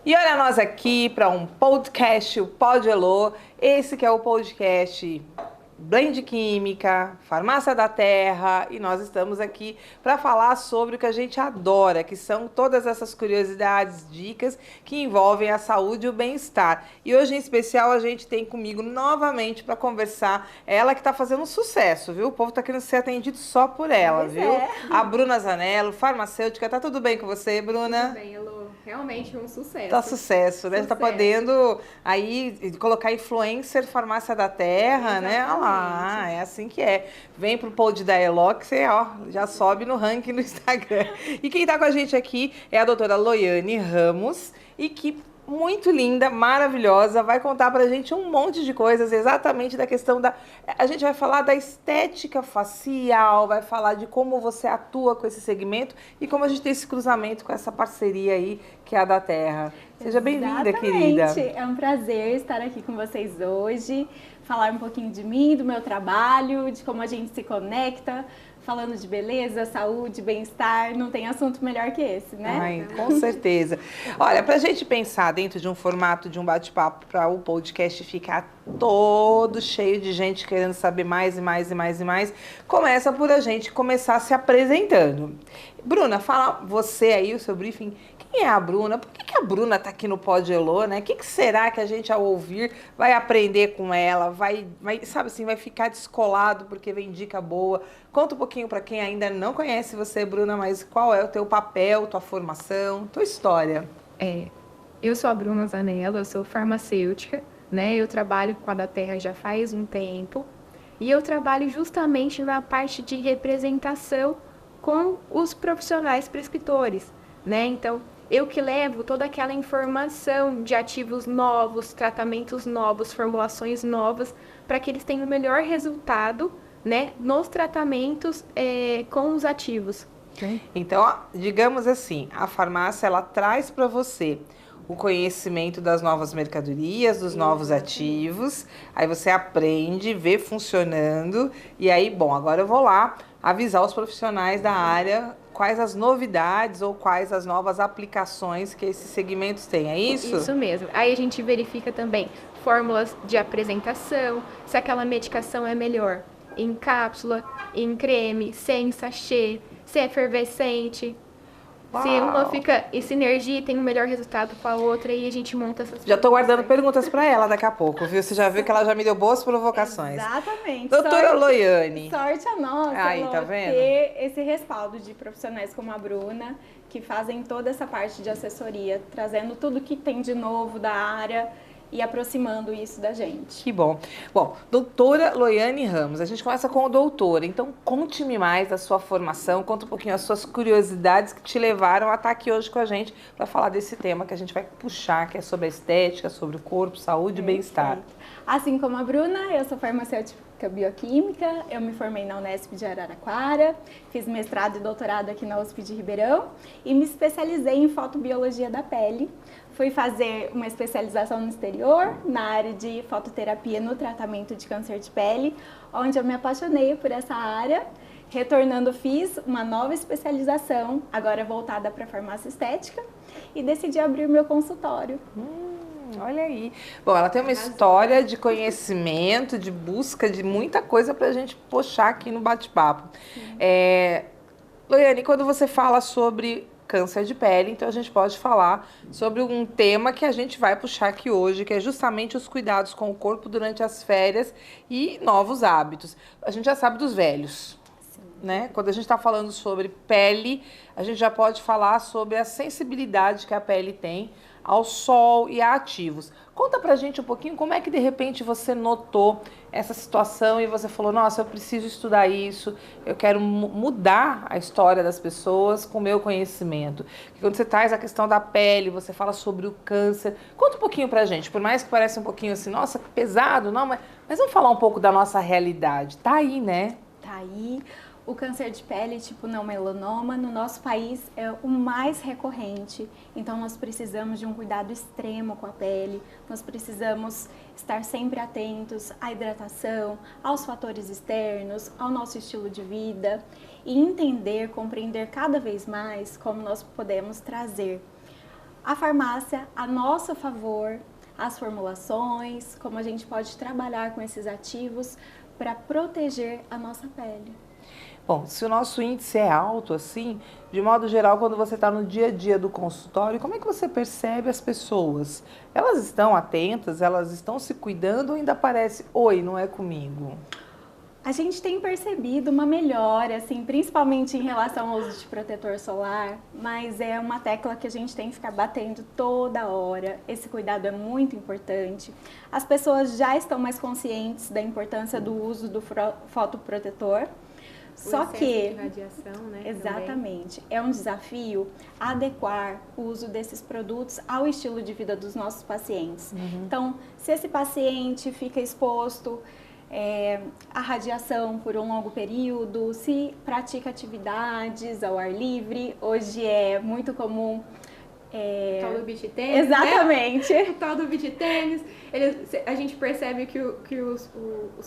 E olha nós aqui para um podcast, o Pod Elô. Esse que é o podcast Blend Química, Farmácia da Terra, e nós estamos aqui para falar sobre o que a gente adora, que são todas essas curiosidades, dicas que envolvem a saúde e o bem-estar. E hoje em especial a gente tem comigo novamente para conversar, ela que está fazendo um sucesso, viu? O povo está querendo ser atendido só por ela, Pois viu? é. A Bruna Zanello, farmacêutica. Tá tudo bem com você, Bruna? Tudo bem, Elô. Realmente um sucesso. Tá sucesso, né? Você tá podendo aí colocar influencer Farmácia da Terra, né? Olha lá, é assim que é. Vem pro pod da Elo que você, ó, já sobe no ranking no Instagram. E quem tá com a gente aqui é a doutora Loiane Ramos, e que muito linda, maravilhosa, vai contar pra gente um monte de coisas exatamente da questão da... A gente vai falar da estética facial, vai falar de como você atua com esse segmento e como a gente tem esse cruzamento com essa parceria aí, que é a da Terra. Seja bem-vinda, querida. É um prazer estar aqui com vocês hoje, falar um pouquinho de mim, do meu trabalho, de como a gente se conecta, falando de beleza, saúde, bem-estar, não tem assunto melhor que esse, né? Ai, com certeza. Olha, pra gente pensar dentro de um formato de um bate-papo para o podcast ficar todo cheio de gente querendo saber mais e mais e mais e mais, começa por a gente começar se apresentando. Bruna, fala você aí, o seu briefing. Quem é a Bruna? Por que a Bruna está aqui no Pod Elô, né? O que será que a gente, ao ouvir, vai aprender com ela? Vai, sabe assim, vai ficar descolado porque vem dica boa. Conta um pouquinho para quem ainda não conhece você, Bruna, mas qual é o teu papel, tua formação, tua história? Eu sou a Bruna Zanello, eu sou farmacêutica, né? Eu trabalho com a da Terra já faz um tempo e eu trabalho justamente na parte de representação com os profissionais prescritores, né? Então, eu que levo toda aquela informação de ativos novos, tratamentos novos, formulações novas, para que eles tenham o melhor resultado, né, nos tratamentos com os ativos. Então, digamos assim, a farmácia, ela traz para você o conhecimento das novas mercadorias, dos novos ativos, aí você aprende, vê funcionando, e aí, bom, agora eu vou lá avisar os profissionais da área quais as novidades ou quais as novas aplicações que esses segmentos têm, é isso? Isso mesmo. Aí a gente verifica também fórmulas de apresentação, se aquela medicação é melhor em cápsula, em creme, sem sachê, se é efervescente. Uau. Se uma fica em sinergia e tem um melhor resultado com a outra, e a gente monta essas Já tô guardando perguntas para ela daqui a pouco, viu? Você já viu que ela já me deu boas provocações. Exatamente. Doutora Loiane. Sorte a nossa, Aí, tá vendo? ter esse respaldo de profissionais como a Bruna, que fazem toda essa parte de assessoria, trazendo tudo que tem de novo da área e aproximando isso da gente. Que bom. Bom, doutora Loiane Ramos, a gente começa com o doutora, então conte-me mais da sua formação, conta um pouquinho as suas curiosidades que te levaram a estar aqui hoje com a gente para falar desse tema que a gente vai puxar, que é sobre a estética, sobre o corpo, saúde e bem-estar. Assim como a Bruna, eu sou farmacêutica bioquímica, eu me formei na Unesp de Araraquara, fiz mestrado e doutorado aqui na USP de Ribeirão e me especializei em fotobiologia da pele. Fui fazer uma especialização no exterior, na área de fototerapia no tratamento de câncer de pele, onde eu me apaixonei por essa área. Retornando, fiz uma nova especialização, agora voltada para farmácia estética, e decidi abrir o meu consultório. Olha aí. Bom, ela tem uma história de conhecimento, de busca de muita coisa para a gente puxar aqui no bate-papo. Loiane, quando você fala sobre câncer de pele, então a gente pode falar sobre um tema que a gente vai puxar aqui hoje, que é justamente os cuidados com o corpo durante as férias e novos hábitos. A gente já sabe dos velhos, né? Quando a gente está falando sobre pele, a gente já pode falar sobre a sensibilidade que a pele tem ao sol e a ativos. Conta pra gente um pouquinho como é que de repente você notou essa situação e você falou, nossa, eu preciso estudar isso, eu quero mudar a história das pessoas com o meu conhecimento. E quando você traz a questão da pele, você fala sobre o câncer, conta um pouquinho pra gente, por mais que pareça um pouquinho assim, nossa, que pesado, não, mas vamos falar um pouco da nossa realidade. Tá aí, né? Tá aí. O câncer de pele, tipo não melanoma, no nosso país é o mais recorrente. Então nós precisamos de um cuidado extremo com a pele. Nós precisamos estar sempre atentos à hidratação, aos fatores externos, ao nosso estilo de vida e entender, compreender cada vez mais como nós podemos trazer a farmácia a nosso favor, as formulações, como a gente pode trabalhar com esses ativos para proteger a nossa pele. Bom, se o nosso índice é alto, assim, de modo geral, quando você está no dia a dia do consultório, como é que você percebe as pessoas? Elas estão atentas, elas estão se cuidando ou ainda parece, oi, não é comigo? A gente tem percebido uma melhora, assim, principalmente em relação ao uso de protetor solar, mas é uma tecla que a gente tem que ficar batendo toda hora. Esse cuidado é muito importante. As pessoas já estão mais conscientes da importância do uso do fotoprotetor. Só que, de radiação, né, exatamente, é um desafio adequar o uso desses produtos ao estilo de vida dos nossos pacientes. Então, se esse paciente fica exposto à radiação por um longo período, se pratica atividades ao ar livre, hoje é muito comum. O tal do beach tênis, exatamente. Né? O tal do beach tênis. A gente percebe que os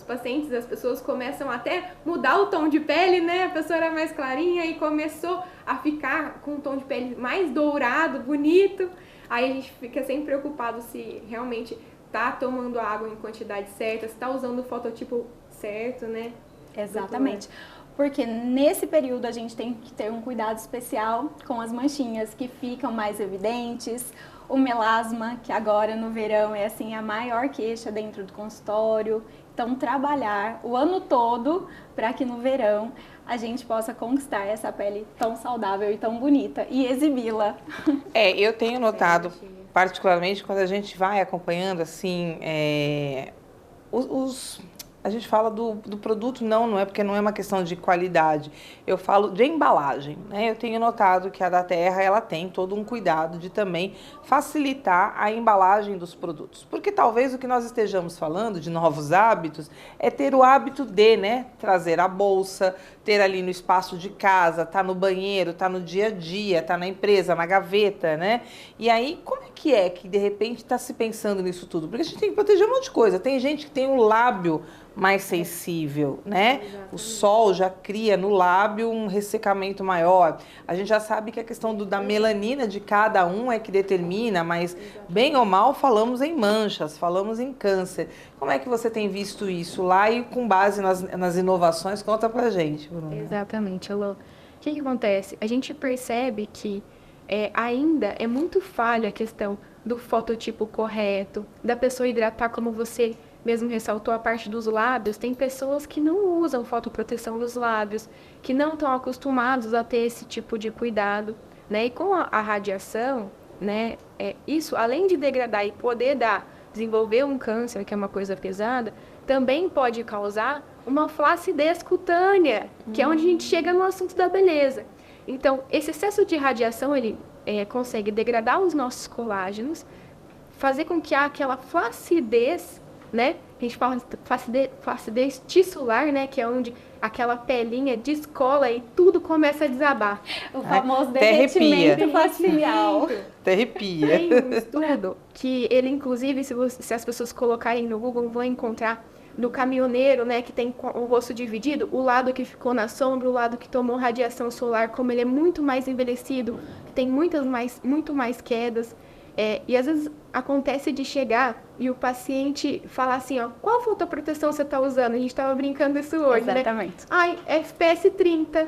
pacientes, as pessoas começam até mudar o tom de pele, né? A pessoa era mais clarinha e começou a ficar com um tom de pele mais dourado, bonito. Aí a gente fica sempre preocupado se realmente tá tomando água em quantidade certa, se tá usando o fototipo certo, né? Exatamente. Porque nesse período a gente tem que ter um cuidado especial com as manchinhas que ficam mais evidentes, o melasma, que agora no verão é assim a maior queixa dentro do consultório. Então trabalhar o ano todo para que no verão a gente possa conquistar essa pele tão saudável e tão bonita e exibi-la. Eu tenho notado, particularmente quando a gente vai acompanhando assim, a gente fala do produto, não é porque não é uma questão de qualidade. Eu falo de embalagem, né? Eu tenho notado que a da Terra, ela tem todo um cuidado de também facilitar a embalagem dos produtos. Porque talvez o que nós estejamos falando de novos hábitos é ter o hábito de, né, trazer a bolsa, ter ali no espaço de casa, tá no banheiro, tá no dia a dia, tá na empresa, na gaveta, né? E aí, como é que de repente está se pensando nisso tudo? Porque a gente tem que proteger um monte de coisa. Tem gente que tem um lábio mais sensível, né? Exatamente. O sol já cria no lábio um ressecamento maior. A gente já sabe que a questão da melanina de cada um é que determina, mas bem ou mal falamos em manchas, falamos em câncer. Como é que você tem visto isso lá e com base nas inovações? Conta pra gente, Bruna. Exatamente, Elô. O que acontece? A gente percebe que ainda é muito falha a questão do fototipo correto, da pessoa hidratar como você mesmo ressaltou a parte dos lábios. Tem pessoas que não usam fotoproteção dos lábios, que não estão acostumados a ter esse tipo de cuidado, né? E com a radiação, né, isso, além de degradar e poder desenvolver um câncer, que é uma coisa pesada, também pode causar uma flacidez cutânea, que é onde a gente chega no assunto da beleza. Então, esse excesso de radiação, ele consegue degradar os nossos colágenos, fazer com que aquela flacidez, né? A gente fala flacidez tissular, né? Que é onde aquela pelinha descola e tudo começa a desabar. O famoso derretimento facial. Terrepia. Tem um estudo que ele, inclusive, se as pessoas colocarem no Google, vão encontrar do caminhoneiro, né? Que tem o rosto dividido, o lado que ficou na sombra, o lado que tomou radiação solar, como ele é muito mais envelhecido, tem muito mais quedas. E às vezes acontece de chegar e o paciente falar assim, ó, qual fotoproteção você está usando? A gente estava brincando isso hoje, exatamente, né? Ai, FPS 30.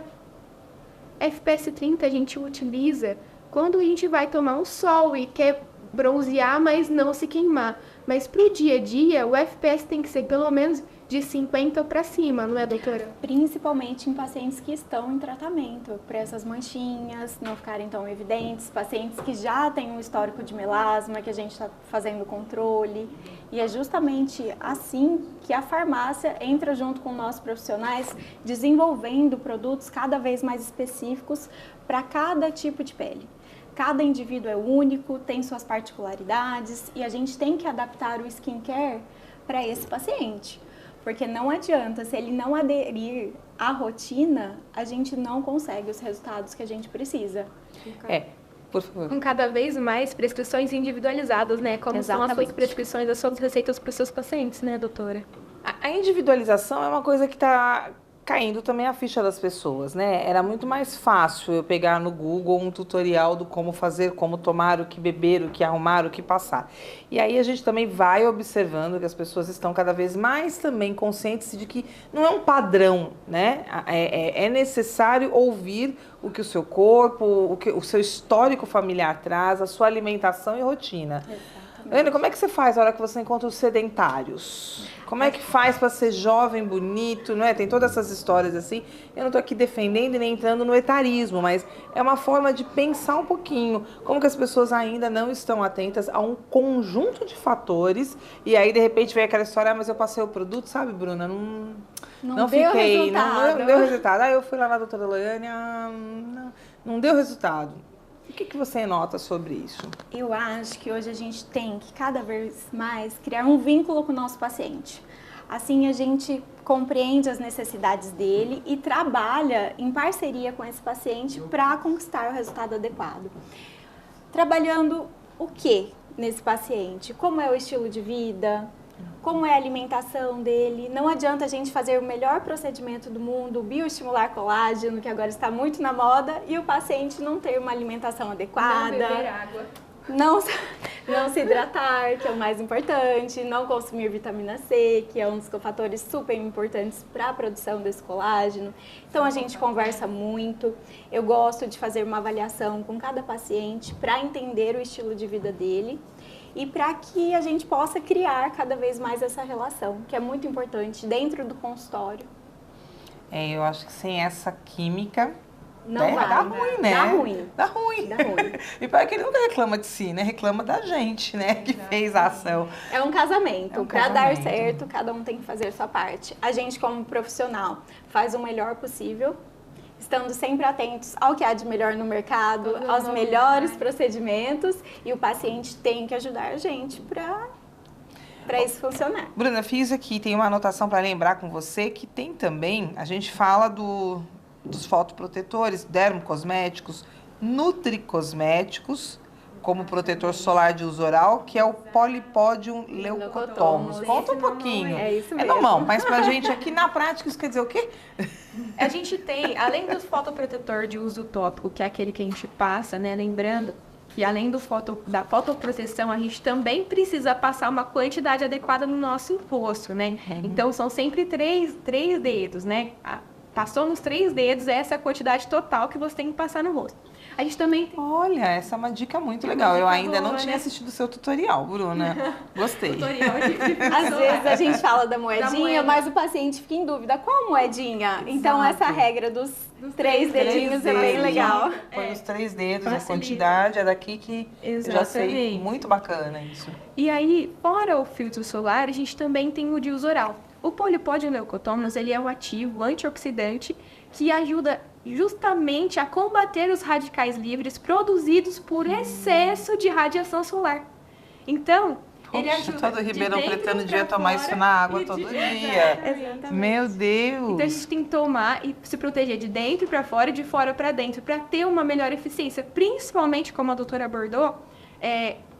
FPS 30 a gente utiliza quando a gente vai tomar um sol e quer bronzear, mas não se queimar. Mas para o dia a dia, o FPS tem que ser pelo menos de 50 para cima, não é, doutora? Principalmente em pacientes que estão em tratamento, para essas manchinhas não ficarem tão evidentes, pacientes que já têm um histórico de melasma, que a gente está fazendo controle. E é justamente assim que a farmácia entra junto com nós profissionais, desenvolvendo produtos cada vez mais específicos para cada tipo de pele. Cada indivíduo é único, tem suas particularidades e a gente tem que adaptar o skincare para esse paciente. Porque não adianta, se ele não aderir à rotina, a gente não consegue os resultados que a gente precisa. Por favor. Com cada vez mais prescrições individualizadas, né? Como exatamente, são as suas prescrições, as suas receitas para os seus pacientes, né, doutora? A individualização é uma coisa que está caindo também a ficha das pessoas, né? Era muito mais fácil eu pegar no Google um tutorial do como fazer, como tomar, o que beber, o que arrumar, o que passar. E aí a gente também vai observando que as pessoas estão cada vez mais também conscientes de que não é um padrão, né? É necessário ouvir o que o seu corpo, o que o seu histórico familiar traz, a sua alimentação e rotina. Ana, como é que você faz na hora que você encontra os sedentários? Como é que faz para ser jovem, bonito, não é? Tem todas essas histórias assim. Eu não estou aqui defendendo e nem entrando no etarismo, mas é uma forma de pensar um pouquinho como que as pessoas ainda não estão atentas a um conjunto de fatores e aí de repente vem aquela história, mas eu passei o produto, sabe, Bruna? Não deu fiquei, resultado. não deu resultado. Aí eu fui lá na doutora Loiane, não deu resultado. O que você nota sobre isso? Eu acho que hoje a gente tem que cada vez mais criar um vínculo com o nosso paciente. Assim a gente compreende as necessidades dele e trabalha em parceria com esse paciente para conquistar o resultado adequado. Trabalhando o que nesse paciente? Como é o estilo de vida? Como é a alimentação dele? Não adianta a gente fazer o melhor procedimento do mundo, bioestimular colágeno, que agora está muito na moda, e o paciente não ter uma alimentação adequada. Não beber água. Não se hidratar, que é o mais importante, não consumir vitamina C, que é um dos cofatores super importantes para a produção desse colágeno. Então a gente conversa muito, eu gosto de fazer uma avaliação com cada paciente para entender o estilo de vida dele e para que a gente possa criar cada vez mais essa relação, que é muito importante dentro do consultório. Eu acho que sem essa química... Não vai, dá ruim, né? Dá ruim. Dá ruim. Dá ruim. E para que ele nunca reclama de si, né? Reclama da gente, né? Que fez a ação. É um casamento. É um Para casamento. dar certo, cada um tem que fazer a sua parte. A gente, como profissional, faz o melhor possível, estando sempre atentos ao que há de melhor no mercado, aos melhores procedimentos, e o paciente tem que ajudar a gente para isso funcionar. Bruna, fiz aqui, tem uma anotação para lembrar com você que tem também, a gente fala dos fotoprotetores, dermocosméticos, nutricosméticos, como protetor solar de uso oral, que é o Polypodium leucotomos. Conta um pouquinho. É isso mesmo. É normal, mas pra gente aqui na prática isso quer dizer o quê? A gente tem, além do fotoprotetor de uso tópico, que é aquele que a gente passa, né? Lembrando que além da fotoproteção, a gente também precisa passar uma quantidade adequada no nosso rosto, né? Então, são sempre três dedos, né? Passou nos 3 dedos, essa é a quantidade total que você tem que passar no rosto. A gente também tem... Olha, essa é uma dica muito legal. Eu ainda não tinha assistido o seu tutorial, Bruna. Gostei. Às vezes a gente fala da moedinha, mas o paciente fica em dúvida. Qual moedinha? Então essa regra dos 3 dedinhos é bem legal. Põe os 3 dedos, a quantidade é daqui que eu já sei. Muito bacana isso. E aí, fora o filtro solar, a gente também tem o de uso oral. O Polypodium leucotomos, ele é um ativo antioxidante que ajuda justamente a combater os radicais livres produzidos por excesso de radiação solar. Então, ele ajuda todo Ribeirão Pretano devia tomar isso na água todo dia. Exatamente. Meu Deus! Então a gente tem que tomar e se proteger de dentro para fora e de fora para dentro para ter uma melhor eficiência. Principalmente, como a doutora abordou,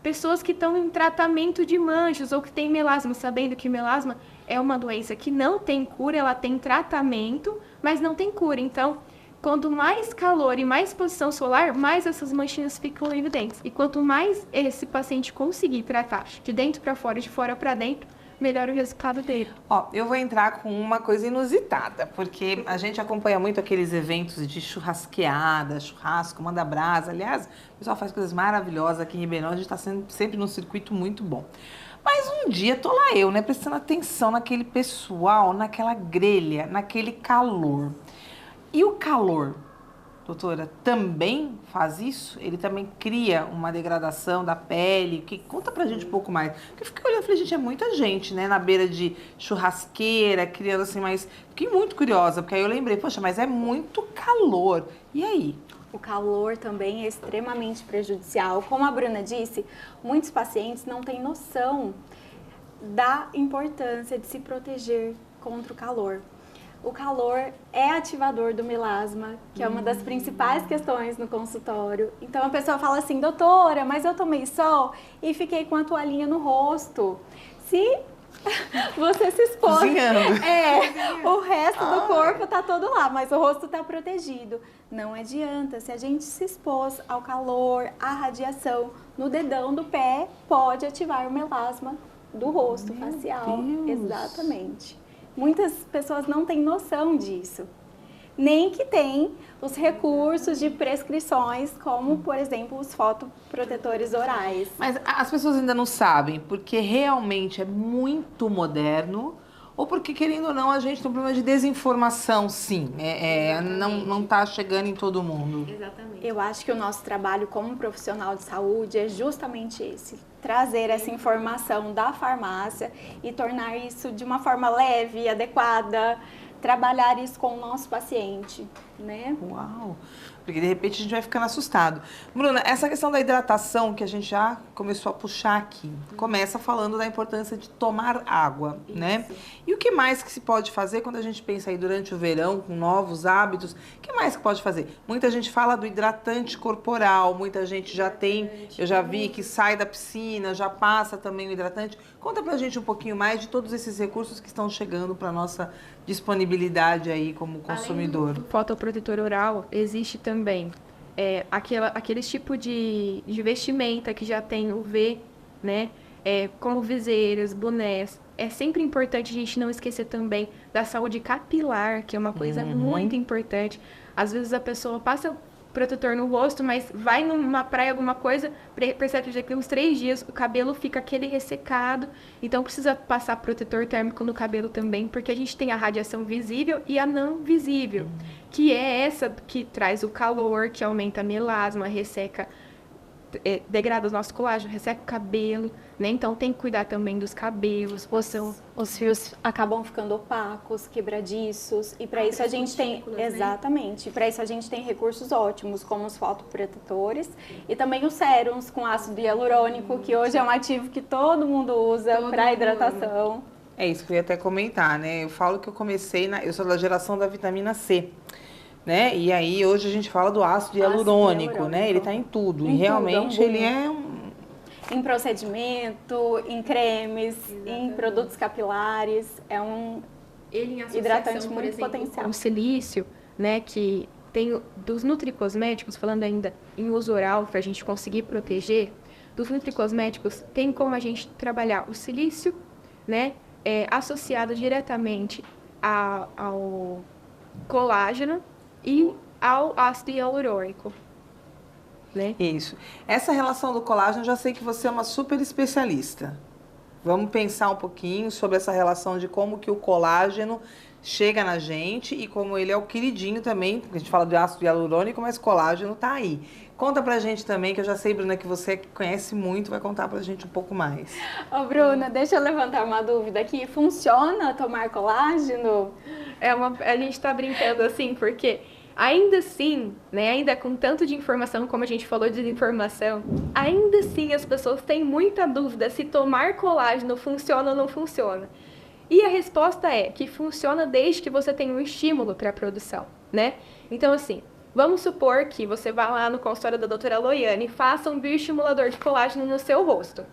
pessoas que estão em tratamento de manchas ou que têm melasma, sabendo que melasma é uma doença que não tem cura, ela tem tratamento, mas não tem cura. Então, quanto mais calor e mais exposição solar, mais essas manchinhas ficam evidentes. E quanto mais esse paciente conseguir tratar de dentro para fora e de fora para dentro, melhor o resultado dele. Eu vou entrar com uma coisa inusitada, porque a gente acompanha muito aqueles eventos de churrasqueada, churrasco, manda brasa. Aliás, o pessoal faz coisas maravilosas aqui em Ribeirão, a gente está sempre num circuito muito bom. Mas um dia tô lá eu, né, prestando atenção naquele pessoal, naquela grelha, naquele calor. E o calor, doutora, também faz isso? Ele também cria uma degradação da pele? Conta pra gente um pouco mais. Porque eu fiquei olhando e falei, gente, é muita gente, né, na beira de churrasqueira, criando assim, mas fiquei muito curiosa, porque aí eu lembrei, poxa, mas é muito calor. E aí? O calor também é extremamente prejudicial. Como a Bruna disse, muitos pacientes não têm noção da importância de se proteger contra o calor. O calor é ativador do melasma, que é uma das principais questões no consultório. Então a pessoa fala assim, doutora, mas eu tomei sol e fiquei com a toalhinha no rosto. Se Você se expôs. Cozinhando. O resto do corpo tá todo lá, mas o rosto tá protegido. Não adianta, se a gente se expôs ao calor, à radiação, no dedão do pé, pode ativar o melasma do rosto facial. Deus. Exatamente. Muitas pessoas não têm noção disso. Nem que tem os recursos de prescrições, como, por exemplo, os fotoprotetores orais. Mas as pessoas ainda não sabem, porque realmente é muito moderno, ou porque, querendo ou não, a gente tem um problema de desinformação, sim. Não tá chegando em todo mundo. Exatamente. Eu acho que o nosso trabalho como profissional de saúde é justamente esse. Trazer essa informação da farmácia e tornar isso de uma forma leve, adequada, trabalhar isso com o nosso paciente, né? Uau! Porque de repente a gente vai ficando assustado. Bruna, essa questão da hidratação que a gente já começou a puxar aqui, começa falando da importância de tomar água, né? E o que mais que se pode fazer quando a gente pensa aí durante o verão, com novos hábitos? O que mais que pode fazer? Muita gente fala do hidratante corporal, muita gente já tem, eu já vi que sai da piscina, já passa também o hidratante. Conta pra gente um pouquinho mais de todos esses recursos que estão chegando para nossa disponibilidade aí como consumidor. Além do fotoprotetor oral, existe também aqueles tipo de vestimenta que já tem UV, né? Como viseiras, bonés. É sempre importante a gente não esquecer também da saúde capilar, que é uma coisa muito importante. Às vezes a pessoa passa protetor no rosto, mas vai numa praia, alguma coisa, percebe que daqui uns 3 dias o cabelo fica aquele ressecado. Então precisa passar protetor térmico no cabelo também, porque a gente tem a radiação visível e a não visível, que é essa que traz o calor, que aumenta a melasma, resseca, degrada o nosso colágeno, resseca o cabelo, né? Então tem que cuidar também dos cabelos. Os fios acabam ficando opacos, quebradiços, e para isso a gente tem, exatamente, para isso a gente tem recursos ótimos, como os fotoprotetores e também os sérums com ácido hialurônico, que hoje é um ativo que todo mundo usa para hidratação. É isso que eu ia até comentar, né? Eu falo que eu eu sou da geração da vitamina C, né? E aí hoje a gente fala do ácido hialurônico, né? Ele tá em tudo. E realmente ele é em procedimento, em cremes, em produtos capilares, é um ele em hidratante por muito exemplo, potencial. com o silício, né, que tem dos nutricosméticos, falando ainda em uso oral, para a gente conseguir proteger, dos nutricosméticos tem como a gente trabalhar o silício, né, associado diretamente ao colágeno e ao ácido hialurônico. Né? Isso. Essa relação do colágeno, eu já sei que você é uma super especialista. Vamos pensar um pouquinho sobre essa relação de como que o colágeno chega na gente e como ele é o queridinho também, porque a gente fala de ácido hialurônico, mas colágeno tá aí. Conta pra gente também, que eu já sei, Bruna, que você conhece muito, vai contar pra gente um pouco mais. Ô, Bruna, deixa eu levantar uma dúvida aqui. Funciona tomar colágeno? A gente tá brincando assim, porque ainda assim, né, ainda com tanto de informação, como a gente falou de desinformação, ainda assim as pessoas têm muita dúvida se tomar colágeno funciona ou não funciona. E a resposta é que funciona desde que você tenha um estímulo para a produção, né? Então, assim, vamos supor que você vá lá no consultório da doutora Loiane e faça um bioestimulador de colágeno no seu rosto.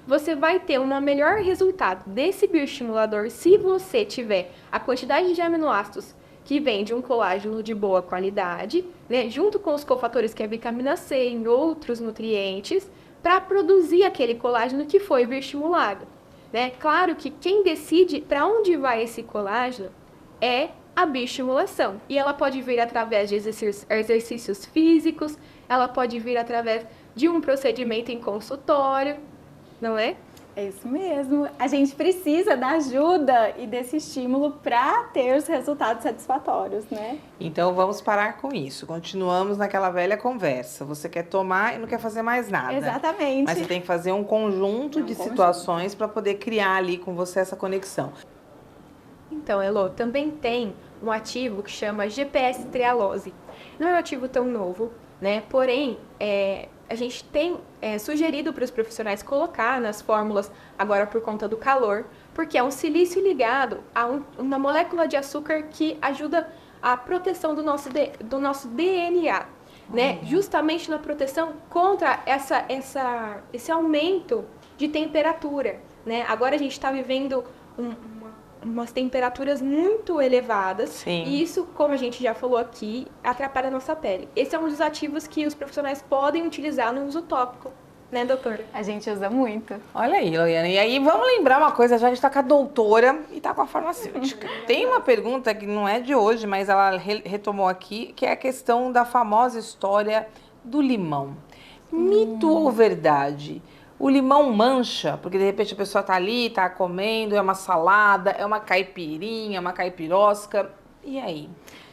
Você vai ter um melhor resultado desse bioestimulador se você tiver a quantidade de aminoácidos que vem de um colágeno de boa qualidade, né, junto com os cofatores que é a vitamina C e outros nutrientes, para produzir aquele colágeno que foi bioestimulado. Né? Claro que quem decide para onde vai esse colágeno é a bioestimulação. E ela pode vir através de exercícios físicos, ela pode vir através de um procedimento em consultório, não é? É isso mesmo. A gente precisa da ajuda e desse estímulo para ter os resultados satisfatórios, né? Então vamos parar com isso. Continuamos naquela velha conversa. Você quer tomar e não quer fazer mais nada. Exatamente. Mas você tem que fazer um conjunto de situações para poder criar ali com você essa conexão. Então, Elô, também tem um ativo que chama GPS-trealose. Não é um ativo tão novo, né? Porém, a gente tem sugerido para os profissionais colocar nas fórmulas agora por conta do calor, porque é um silício ligado a uma molécula de açúcar que ajuda a proteção do nosso DNA, né? Justamente na proteção contra esse aumento de temperatura, né? Agora a gente está vivendo umas temperaturas muito elevadas. Sim. E isso, como a gente já falou aqui, atrapalha a nossa pele. Esse é um dos ativos que os profissionais podem utilizar no uso tópico, né, doutora? A gente usa muito. Olha aí, Loiana. E aí, vamos lembrar uma coisa, já a gente está com a doutora e está com a farmacêutica. Tem uma pergunta que não é de hoje, mas ela retomou aqui, que é a questão da famosa história do limão. Mito ou verdade? O limão mancha, porque de repente a pessoa tá ali, tá comendo, é uma salada, é uma caipirinha, é uma caipirosca. E aí?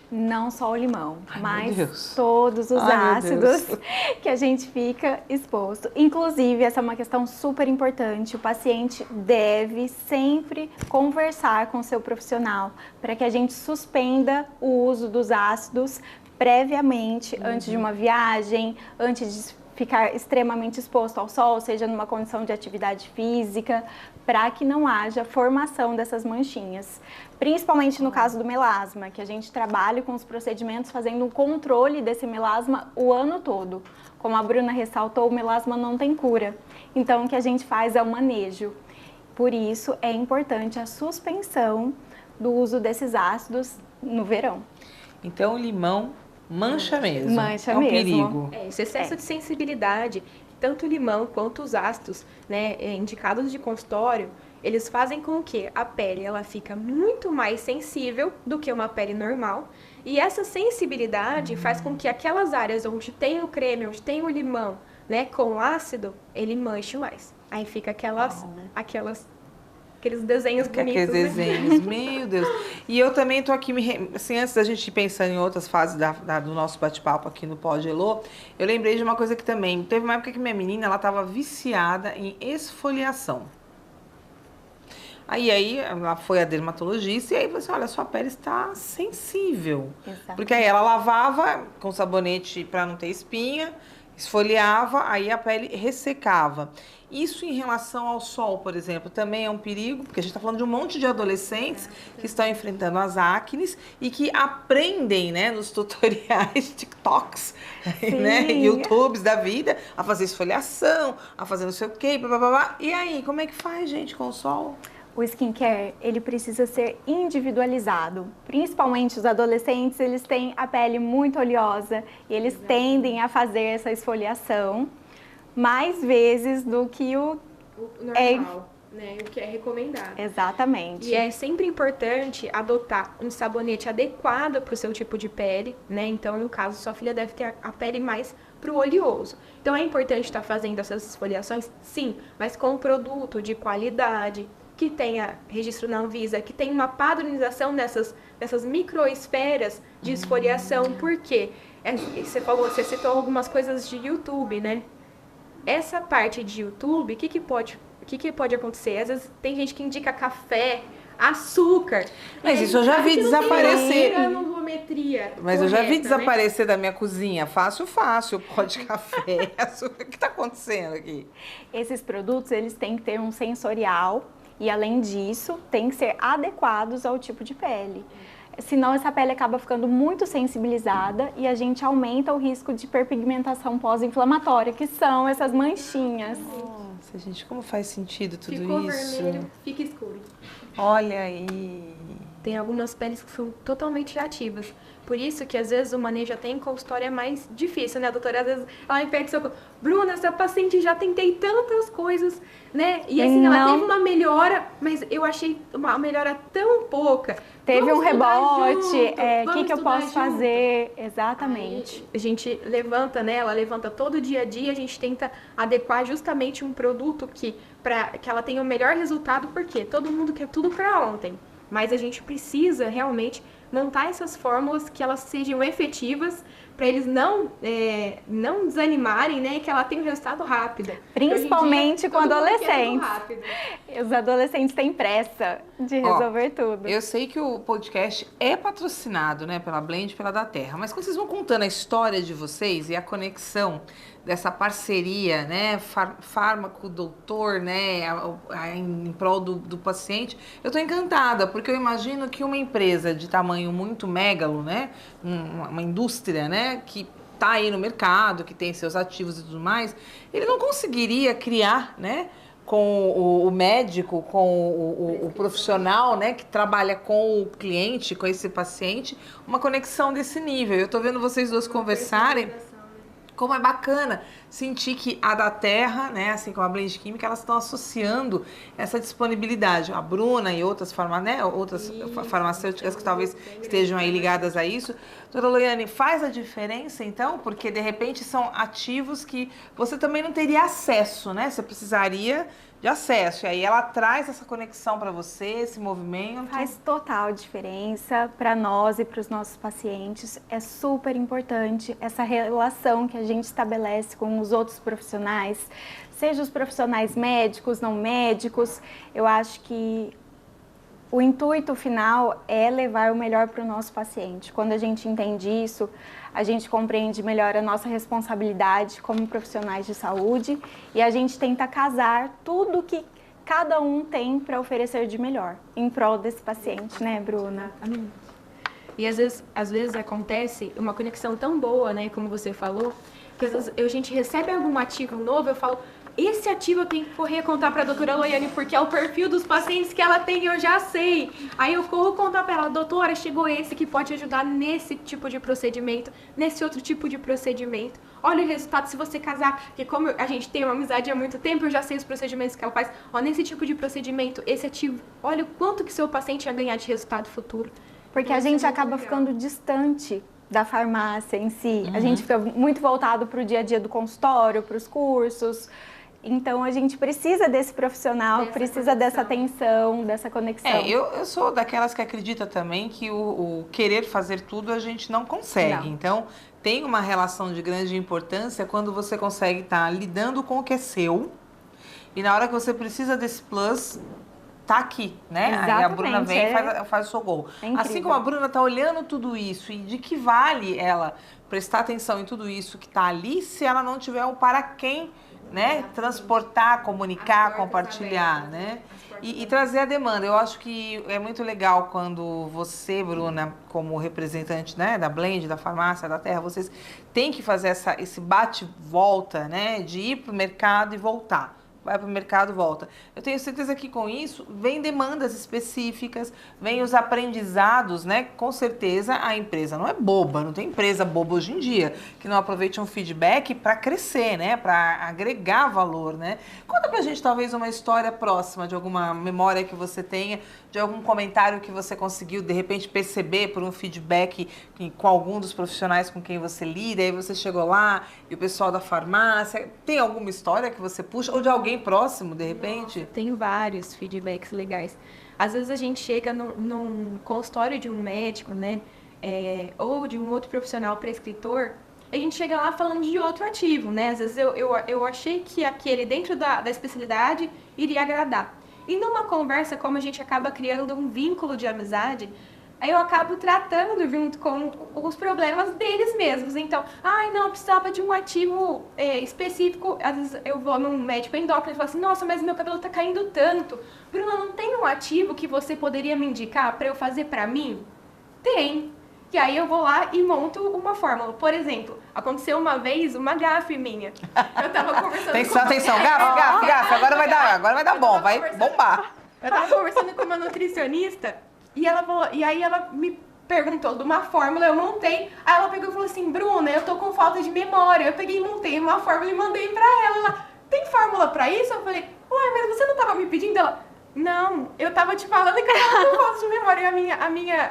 Não só o limão, Ai, meu mas Deus. todos os Ai, meu ácidos Deus. que a gente fica exposto. Inclusive, essa é uma questão super importante. O paciente deve sempre conversar com o seu profissional para que a gente suspenda o uso dos ácidos previamente, antes de uma viagem, antes de ficar extremamente exposto ao sol, seja numa condição de atividade física, para que não haja formação dessas manchinhas. Principalmente no caso do melasma, que a gente trabalha com os procedimentos fazendo um controle desse melasma o ano todo. Como a Bruna ressaltou, o melasma não tem cura. Então, o que a gente faz é o manejo. Por isso, é importante a suspensão do uso desses ácidos no verão. Então, o limão mancha mesmo. Mancha é um mesmo. perigo. Esse excesso de sensibilidade, tanto o limão quanto os ácidos, né, indicados de consultório, eles fazem com que a pele ela fica muito mais sensível do que uma pele normal. E essa sensibilidade faz com que aquelas áreas onde tem o creme, onde tem o limão, né, com ácido, ele manche mais. Aí fica aqueles desenhos bonitos, Aqueles desenhos, meu Deus. E eu também tô aqui, assim, antes da gente pensar em outras fases do nosso bate-papo aqui no Pod Elô, eu lembrei de uma coisa que também, teve uma época que minha menina, ela tava viciada em esfoliação. Aí ela foi a dermatologista e aí falou assim, olha, sua pele está sensível. Exato. Porque aí ela lavava com sabonete para não ter espinha, esfoliava, aí a pele ressecava. Isso em relação ao sol, por exemplo, também é um perigo, porque a gente está falando de um monte de adolescentes que estão enfrentando as acnes e que aprendem, né, nos tutoriais, TikToks, né, YouTubes da vida, a fazer esfoliação, a fazer não sei o quê, blá, blá, blá, blá. E aí, como é que faz, gente, com o sol? O skincare, ele precisa ser individualizado. Principalmente os adolescentes, eles têm a pele muito oleosa e eles tendem a fazer essa esfoliação mais vezes do que o normal, né? O que é recomendado. Exatamente. E é sempre importante adotar um sabonete adequado para o seu tipo de pele, né? Então, no caso, sua filha deve ter a pele mais pro oleoso. Então, é importante estar fazendo essas esfoliações? Sim, mas com um produto de qualidade, que tenha registro na Anvisa, que tenha uma padronização dessas microesferas de esfoliação. Por quê? Você citou algumas coisas de YouTube, né? Essa parte de YouTube, o que pode acontecer? Às vezes tem gente que indica café, açúcar. Mas isso eu já vi desaparecer. Mas eu já vi desaparecer da minha cozinha. Fácil, pó de café, açúcar. O que está acontecendo aqui? Esses produtos, eles têm que ter um sensorial e, além disso, têm que ser adequados ao tipo de pele. Senão, essa pele acaba ficando muito sensibilizada e a gente aumenta o risco de hiperpigmentação pós-inflamatória, que são essas manchinhas. Nossa, gente, como faz sentido tudo Ficou isso? vermelho, fica escuro. Olha aí. Tem algumas peles que são totalmente reativas. Por isso que, às vezes, o manejo até em consultório é mais difícil, né, doutora? Às vezes, ela me pede socorro. Bruna, essa paciente já tentei tantas coisas, né? E assim, ela teve uma melhora, mas eu achei uma melhora tão pouca. Teve um rebote, o que eu posso fazer? Exatamente. Aí, a gente levanta, né? Ela levanta todo dia a dia, a gente tenta adequar justamente um produto que ela tenha o melhor resultado, porque todo mundo quer tudo para ontem. Mas a gente precisa realmente montar essas fórmulas que elas sejam efetivas para eles não desanimarem, né? E que ela tenha um resultado rápido. Principalmente com adolescentes. Os adolescentes têm pressa de resolver tudo. Eu sei que o podcast é patrocinado, né, pela Blend e pela da Terra, mas quando vocês vão contando a história de vocês e a conexão dessa parceria, né, fármaco-doutor, né, em prol do paciente, eu tô encantada, porque eu imagino que uma empresa de tamanho muito megalo, né, uma indústria, né, que tá aí no mercado, que tem seus ativos e tudo mais, ele não conseguiria criar, né, com o médico, com o profissional, né, que trabalha com o cliente, com esse paciente, uma conexão desse nível. Eu estou vendo vocês duas conversarem. Como é bacana sentir que a da Terra, né, assim como a Blend Química, elas estão associando essa disponibilidade. A Bruna e outras, outras farmacêuticas que talvez estejam aí ligadas a isso. Doutora Loiane, faz a diferença, então? Porque, de repente, são ativos que você também não teria acesso, né? Você precisaria de acesso. E aí ela traz essa conexão para você, esse movimento. Faz total diferença para nós e para os nossos pacientes. É super importante essa relação que a gente estabelece com os outros profissionais, seja os profissionais médicos, não médicos. Eu acho que o intuito final é levar o melhor para o nosso paciente. Quando a gente entende isso, a gente compreende melhor a nossa responsabilidade como profissionais de saúde e a gente tenta casar tudo que cada um tem para oferecer de melhor em prol desse paciente, né, Bruna? E às vezes acontece uma conexão tão boa, né, como você falou, que às vezes a gente recebe algum ativo novo, eu falo, esse ativo eu tenho que correr contar para a doutora Loiane, porque é o perfil dos pacientes que ela tem, eu já sei. Aí eu corro contar para ela, doutora, chegou esse que pode ajudar nesse tipo de procedimento, nesse outro tipo de procedimento. Olha o resultado se você casar, porque como a gente tem uma amizade há muito tempo, eu já sei os procedimentos que ela faz. Ó, nesse tipo de procedimento, esse ativo, olha o quanto que seu paciente vai ganhar de resultado futuro. Porque a gente acaba ficando distante da farmácia em si. A gente fica muito voltado para o dia a dia do consultório, para os cursos. Então, a gente precisa desse profissional, precisa dessa atenção, dessa conexão. Eu sou daquelas que acredita também que o querer fazer tudo a gente não consegue. Não. Então, tem uma relação de grande importância quando você consegue estar lidando com o que é seu e na hora que você precisa desse plus, tá aqui, né? Exatamente, aí a Bruna vem e faz o seu gol. Assim como a Bruna tá olhando tudo isso e de que vale ela prestar atenção em tudo isso que tá ali se ela não tiver um para quem, né, transportar, comunicar, compartilhar, né, e trazer a demanda. Eu acho que é muito legal quando você, Bruna, como representante, né, da Blend, da farmácia, da Terra, vocês têm que fazer esse bate-volta, né, de ir para o mercado e voltar. Vai para o mercado, volta. Eu tenho certeza que com isso vem demandas específicas, vem os aprendizados, né? Com certeza a empresa não é boba, não tem empresa boba hoje em dia que não aproveite um feedback para crescer, né? Para agregar valor, né? Conta pra gente talvez uma história próxima de alguma memória que você tenha, de algum comentário que você conseguiu de repente perceber por um feedback com algum dos profissionais com quem você lida, aí você chegou lá e o pessoal da farmácia, tem alguma história que você puxa ou de alguém próximo, de repente? Nossa, tem vários feedbacks legais. Às vezes a gente chega num consultório de um médico, né, ou de um outro profissional prescritor, a gente chega lá falando de outro ativo, né? Às vezes eu achei que aquele dentro da especialidade iria agradar. E numa conversa, como a gente acaba criando um vínculo de amizade, aí eu acabo tratando junto com os problemas deles mesmos. Então, não, precisava de um ativo específico. Às vezes eu vou num médico endócrino e falo assim, nossa, mas meu cabelo tá caindo tanto. Bruna, não tem um ativo que você poderia me indicar para eu fazer para mim? Tem. E aí eu vou lá e monto uma fórmula. Por exemplo, aconteceu uma vez uma gafe minha. Eu tava conversando Atenção, gafe, agora vai dar bom, vai bombar. Eu tava conversando com uma nutricionista e aí ela me perguntou de uma fórmula, eu montei. Aí ela pegou e falou assim, Bruna, eu tô com falta de memória. Eu peguei e montei uma fórmula e mandei pra ela. Ela, tem fórmula pra isso? Eu falei, ué, mas você não tava me pedindo? Ela, não, eu tava te falando que eu tava com falta de memória. E a minha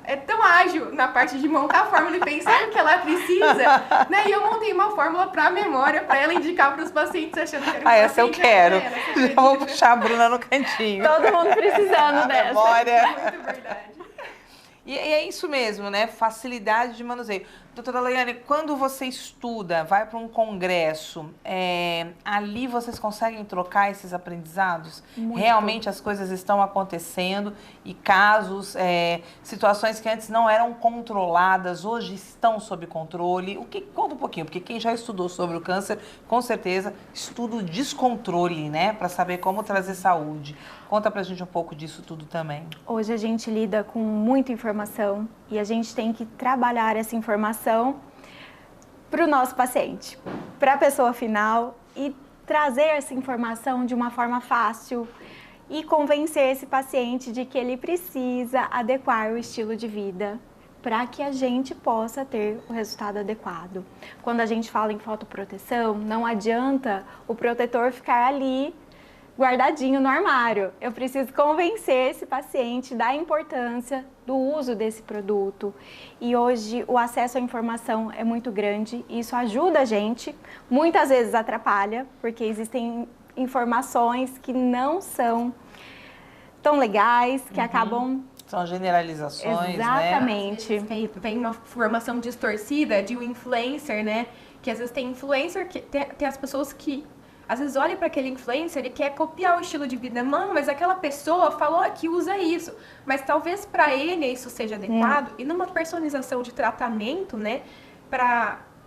é tão ágil na parte de montar a fórmula e pensar no que ela precisa, né? E eu montei uma fórmula pra memória, pra ela indicar pros pacientes, achando que era essa eu quero. Já vou puxar a Bruna no cantinho. Todo mundo precisando dessa. Memória. Muito verdade. E é isso mesmo, né? Facilidade de manuseio. Doutora Loiane, quando você estuda, vai para um congresso, ali vocês conseguem trocar esses aprendizados? Muito. Realmente as coisas estão acontecendo e casos, situações que antes não eram controladas, hoje estão sob controle. Conta um pouquinho, porque quem já estudou sobre o câncer, com certeza, estuda o descontrole, né? Para saber como trazer saúde. Conta pra gente um pouco disso tudo também. Hoje a gente lida com muita informação e a gente tem que trabalhar essa informação para o nosso paciente, para a pessoa final e trazer essa informação de uma forma fácil e convencer esse paciente de que ele precisa adequar o estilo de vida para que a gente possa ter o resultado adequado. Quando a gente fala em fotoproteção, não adianta o protetor ficar ali guardadinho no armário. Eu preciso convencer esse paciente da importância do uso desse produto. E hoje o acesso à informação é muito grande e isso ajuda a gente, muitas vezes atrapalha, porque existem informações que não são tão legais, que acabam... São generalizações, Exatamente. Né? Vem uma formação distorcida de um influencer, né? Que às vezes tem influencer, que tem as pessoas que às vezes olha para aquele influencer e quer copiar o estilo de vida. Mano, mas aquela pessoa falou que usa isso. Mas talvez para ele isso seja adequado. E numa personalização de tratamento, né?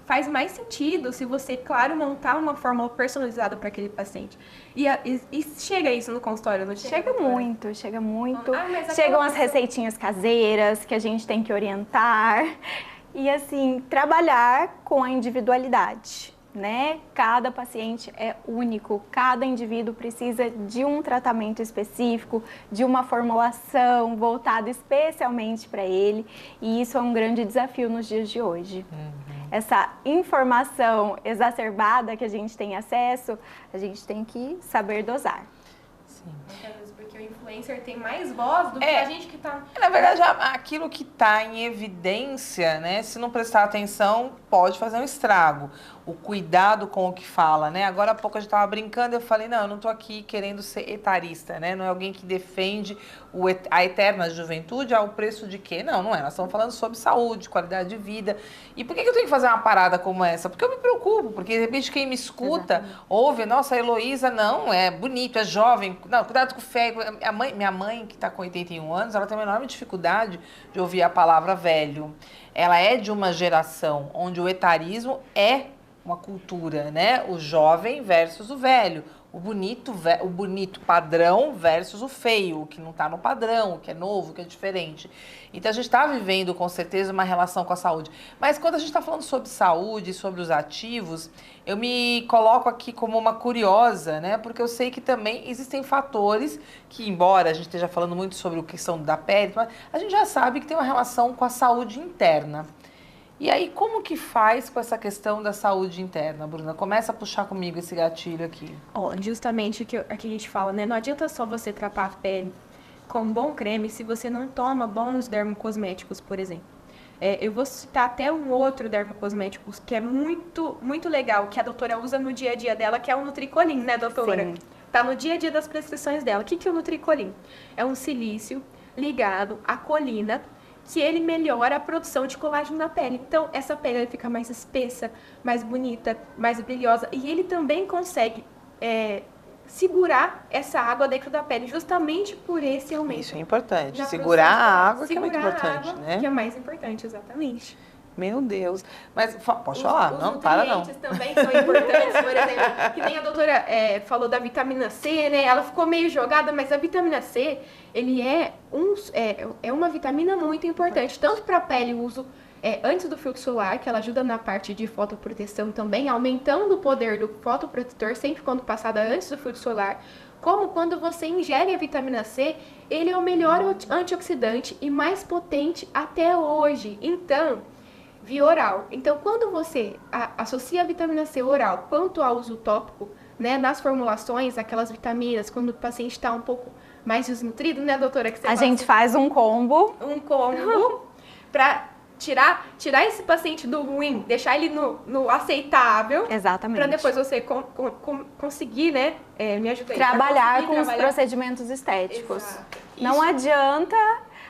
Faz mais sentido se você, claro, montar uma fórmula personalizada para aquele paciente. E chega isso no consultório, não chega? Chega muito, chega muito. Mas chegam as receitinhas caseiras que a gente tem que orientar. E assim, trabalhar com a individualidade. Né? Cada paciente é único, cada indivíduo precisa de um tratamento específico, de uma formulação voltada especialmente para ele, e isso é um grande desafio nos dias de hoje. Essa informação exacerbada que a gente tem acesso, a gente tem que saber dosar. Sim. Porque o influencer tem mais voz do que a gente que está... Na verdade, aquilo que está em evidência, né? Se não prestar atenção, pode fazer um estrago. O cuidado com o que fala, né? Agora há pouco a gente estava brincando, eu falei, não, eu não estou aqui querendo ser etarista, né? Não é alguém que defende a eterna juventude ao preço de quê? Não, não é. Nós estamos falando sobre saúde, qualidade de vida. E por que eu tenho que fazer uma parada como essa? Porque eu me preocupo, porque de repente quem me escuta, ouve, nossa, a Heloísa, não, é bonito, é jovem, não, cuidado com o feio. Minha mãe, que está com 81 anos, ela tem uma enorme dificuldade de ouvir a palavra velho. Ela é de uma geração onde o etarismo é uma cultura, né? O jovem versus o velho, o bonito padrão versus o feio, o que não está no padrão, o que é novo, o que é diferente. Então a gente está vivendo com certeza uma relação com a saúde. Mas quando a gente está falando sobre saúde, sobre os ativos, eu me coloco aqui como uma curiosa, né? Porque eu sei que também existem fatores que, embora a gente esteja falando muito sobre a questão da pele, a gente já sabe que tem uma relação com a saúde interna. E aí, como que faz com essa questão da saúde interna, Bruna? Começa a puxar comigo esse gatilho aqui. Justamente o que a gente fala, né? Não adianta só você tratar a pele com um bom creme se você não toma bons dermocosméticos, por exemplo. Eu vou citar até um outro dermocosmético que é muito, muito legal, que a doutora usa no dia a dia dela, que é o Nutricolin, né, doutora? Sim. Tá no dia a dia das prescrições dela. O que é o Nutricolin? É um silício ligado à colina, que ele melhora a produção de colágeno na pele. Então, essa pele fica mais espessa, mais bonita, mais brilhosa. E ele também consegue segurar essa água dentro da pele, justamente por esse aumento. Isso é importante. Segurar a água, que é muito importante, né? Que é mais importante, exatamente. Meu Deus. Mas pode falar, não para não. Os nutrientes também são importantes, por exemplo, que nem a doutora falou da vitamina C, né? Ela ficou meio jogada, mas a vitamina C, ele é uma vitamina muito importante, tanto para a pele, o uso antes do filtro solar, que ela ajuda na parte de fotoproteção também, aumentando o poder do fotoprotetor, sempre quando passada antes do filtro solar, como quando você ingere a vitamina C, ele é o melhor antioxidante e mais potente até hoje. Então, via oral. Então, quando você associa a vitamina C oral quanto ao uso tópico, né, nas formulações, aquelas vitaminas, quando o paciente está um pouco mais desnutrido, né, doutora? Que você a gente faz um combo. Um combo para tirar esse paciente do ruim, deixar ele no aceitável. Exatamente. Para depois você conseguir, né, me ajudar aí. Trabalhar com os procedimentos estéticos. Exato. Não adianta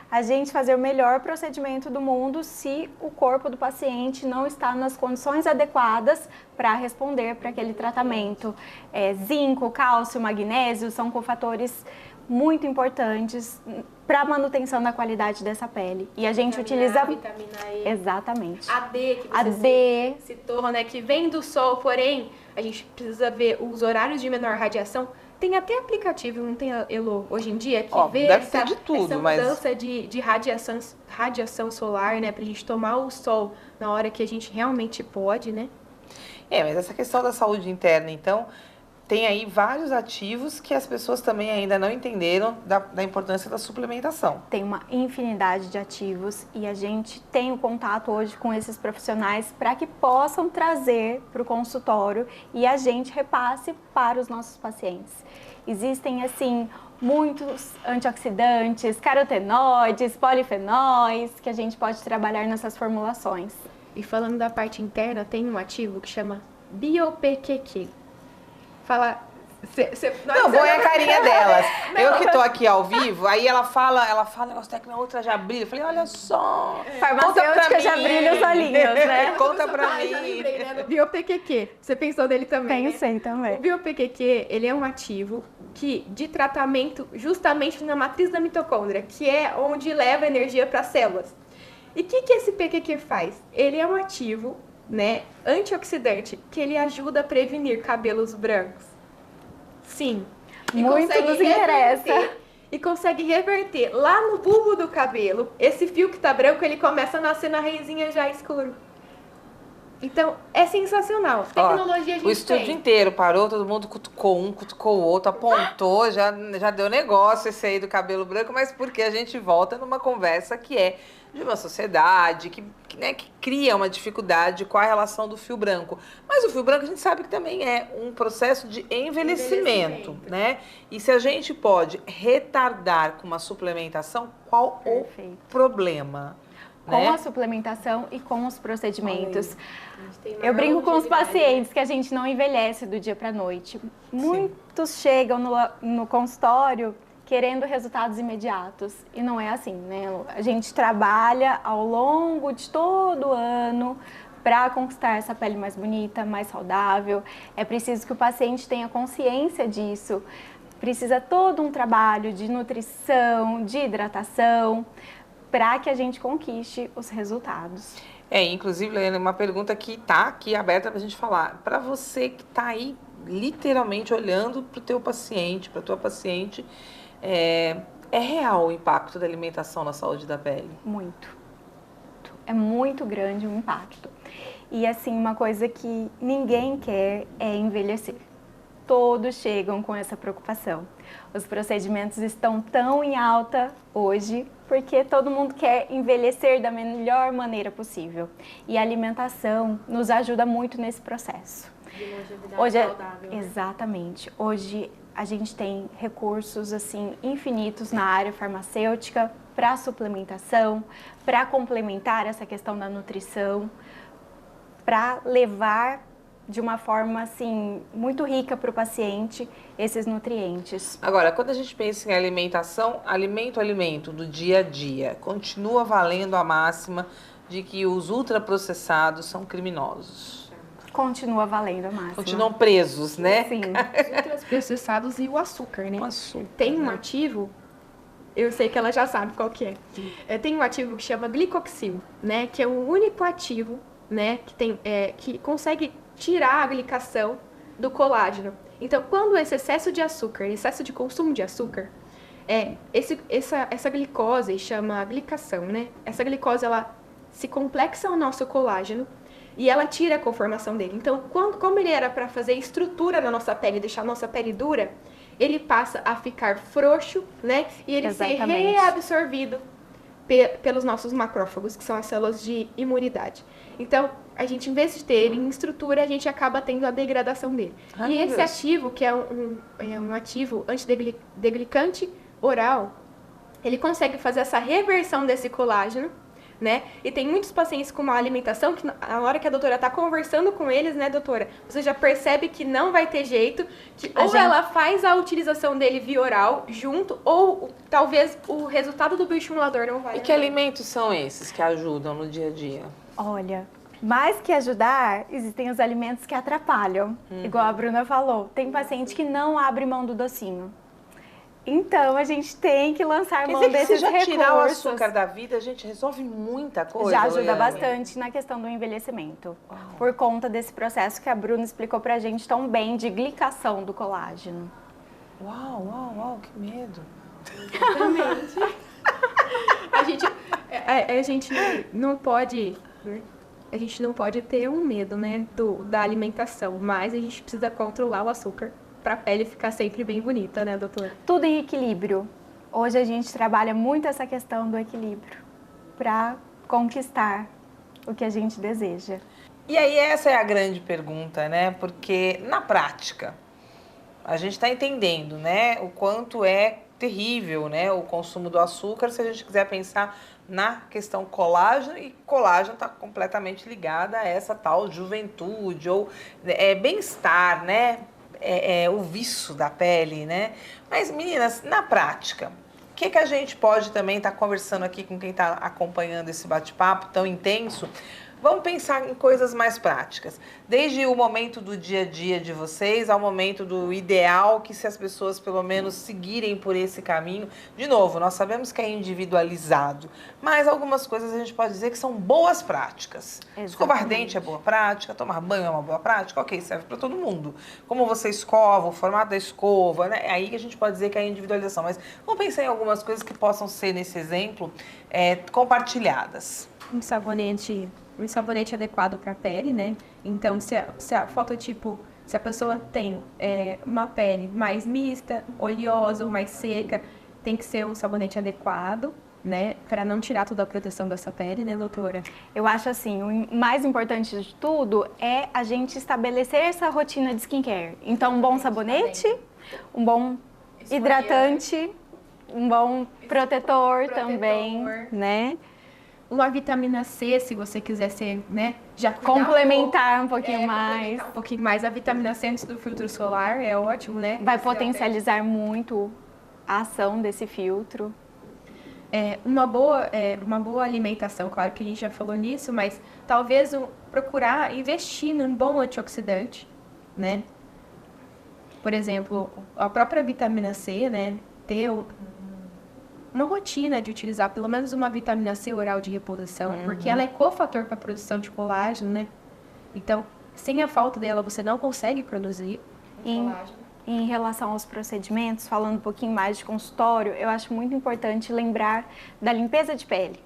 a gente fazer o melhor procedimento do mundo se o corpo do paciente não está nas condições adequadas para responder para aquele tratamento. Zinco, cálcio, magnésio são cofatores muito importantes para a manutenção da qualidade dessa pele. E a gente utiliza... Vitamina E. Exatamente. A D, que você citou, né, que vem do sol, porém, a gente precisa ver os horários de menor radiação. Tem até aplicativo, não tem, Elo, hoje em dia, que vê essa mudança de radiação solar, né? Pra gente tomar o sol na hora que a gente realmente pode, né? Mas essa questão da saúde interna, então, tem aí vários ativos que as pessoas também ainda não entenderam da importância da suplementação. Tem uma infinidade de ativos e a gente tem o contato hoje com esses profissionais para que possam trazer para o consultório e a gente repasse para os nossos pacientes. Existem, assim, muitos antioxidantes, carotenoides, polifenóis que a gente pode trabalhar nessas formulações. E falando da parte interna, tem um ativo que chama BioPQQ. Fala. Não, põe a carinha delas. Eu que tô aqui ao vivo, aí ela fala negócio técnico, a outra já brilha. Eu falei, olha só. Farmacêutica já brilha os olhinhos, né? Conta pra mim. Já lembrei, né, do BioPQQ. Você pensou nele também? Pensei também. O BioPQQ, ele é um ativo de tratamento justamente na matriz da mitocôndria, que é onde leva energia para as células. E o que esse PQQ faz? Ele é um ativo, né, antioxidante, que ele ajuda a prevenir cabelos brancos. Sim. Muito nos interessa. E consegue reverter lá no bulbo do cabelo, esse fio que tá branco, ele começa a nascer na raizinha já escuro. Então, é sensacional. Tecnologia a gente O estúdio inteiro parou, todo mundo cutucou um, cutucou o outro, apontou, já deu negócio esse aí do cabelo branco, mas porque a gente volta numa conversa que é de uma sociedade que cria uma dificuldade com a relação do fio branco. Mas o fio branco a gente sabe que também é um processo de envelhecimento, né? E se a gente pode retardar com uma suplementação, qual o problema? Com a suplementação e com os procedimentos. Eu brinco com os pacientes que a gente não envelhece do dia para a noite. Muitos chegam no consultório querendo resultados imediatos. E não é assim, né? A gente trabalha ao longo de todo o ano para conquistar essa pele mais bonita, mais saudável. É preciso que o paciente tenha consciência disso. Precisa todo um trabalho de nutrição, de hidratação, para que a gente conquiste os resultados. Inclusive, Laiane, uma pergunta que está aqui aberta para a gente falar. Para você que está aí literalmente olhando para o teu paciente, para a tua paciente, é real o impacto da alimentação na saúde da pele? Muito. É muito grande o impacto. E assim, uma coisa que ninguém quer é envelhecer. Todos chegam com essa preocupação. Os procedimentos estão tão em alta hoje porque todo mundo quer envelhecer da melhor maneira possível. E a alimentação nos ajuda muito nesse processo. De longevidade saudável. Exatamente. Hoje a gente tem recursos assim infinitos na área farmacêutica para suplementação, para complementar essa questão da nutrição, para levar de uma forma assim muito rica para o paciente esses nutrientes. Agora, quando a gente pensa em alimentação, alimento do dia a dia, continua valendo a máxima de que os ultraprocessados são criminosos. Continua valendo a máxima. Continuam presos, né? Sim. Os ultraprocessados e o açúcar, né? O açúcar, Tem um ativo, eu sei que ela já sabe qual que é. Tem um ativo que chama glicoxil, né? Que é o único ativo, né? Que consegue tirar a glicação do colágeno. Então, quando esse excesso de açúcar, excesso de consumo de açúcar, essa glicose chama glicação, né? Essa glicose, ela se complexa ao nosso colágeno e ela tira a conformação dele. Então, como ele era para fazer estrutura na nossa pele, deixar a nossa pele dura, ele passa a ficar frouxo, né? E ele ser reabsorvido pelos nossos macrófagos, que são as células de imunidade. Então, a gente, em vez de ter ele em estrutura, a gente acaba tendo a degradação dele. E esse ativo, que é um ativo antideglicante oral, ele consegue fazer essa reversão desse colágeno, né? E tem muitos pacientes com uma alimentação que, na hora que a doutora está conversando com eles, né, doutora? Você já percebe que não vai ter jeito, que ela faz a utilização dele via oral junto, ou talvez o resultado do bioestimulador não vai. E que alimentos são esses que ajudam no dia a dia? Olha, mais que ajudar, existem os alimentos que atrapalham. Igual a Bruna falou, tem paciente que não abre mão do docinho. Então, a gente tem que lançar mão desses recursos. Se já tirar o açúcar da vida, a gente resolve muita coisa. Já ajuda bastante na questão do envelhecimento. Por conta desse processo que a Bruna explicou pra gente tão bem de glicação do colágeno. Uau, que medo. Exatamente. A gente não pode... A gente não pode ter um medo, né, da alimentação, mas a gente precisa controlar o açúcar para a pele ficar sempre bem bonita, né, doutora? Tudo em equilíbrio. Hoje a gente trabalha muito essa questão do equilíbrio para conquistar o que a gente deseja. E aí essa é a grande pergunta, né? Porque na prática, a gente está entendendo, né, o quanto é terrível, né, o consumo do açúcar, se a gente quiser pensar na questão colágeno, e colágeno está completamente ligada a essa tal juventude ou bem-estar, né, o viço da pele, né? Mas meninas, na prática, o que a gente pode também estar conversando aqui com quem está acompanhando esse bate-papo tão intenso? Vamos pensar em coisas mais práticas. Desde o momento do dia a dia de vocês ao momento do ideal, que se as pessoas pelo menos seguirem por esse caminho. De novo, nós sabemos que é individualizado, mas algumas coisas a gente pode dizer que são boas práticas. Exatamente. Escovar dente é boa prática, tomar banho é uma boa prática, ok, serve para todo mundo. Como você escova, o formato da escova, né? É aí que a gente pode dizer que é individualização. Mas vamos pensar em algumas coisas que possam ser, nesse exemplo, compartilhadas. Um sabonete adequado para a pele, né? Então, se a fototipo, se a pessoa tem uma pele mais mista, oleosa ou mais seca, tem que ser um sabonete adequado, né? Para não tirar toda a proteção dessa pele, né, doutora? Eu acho assim, o mais importante de tudo é a gente estabelecer essa rotina de skincare. Então, um bom sabonete, um bom hidratante, um bom protetor também, né? Uma vitamina C, se você quiser ser, né, já complementar um pouquinho mais. Um pouquinho mais. A vitamina C antes do filtro solar é ótimo, né? Vai potencializar muito a ação desse filtro. Uma boa alimentação, claro que a gente já falou nisso, mas talvez procurar investir num bom antioxidante, né? Por exemplo, a própria vitamina C, né, ter uma rotina de utilizar pelo menos uma vitamina C oral de reposição, porque ela é cofator para a produção de colágeno, né? Então, sem a falta dela, você não consegue produzir colágeno. Em relação aos procedimentos, falando um pouquinho mais de consultório, eu acho muito importante lembrar da limpeza de pele.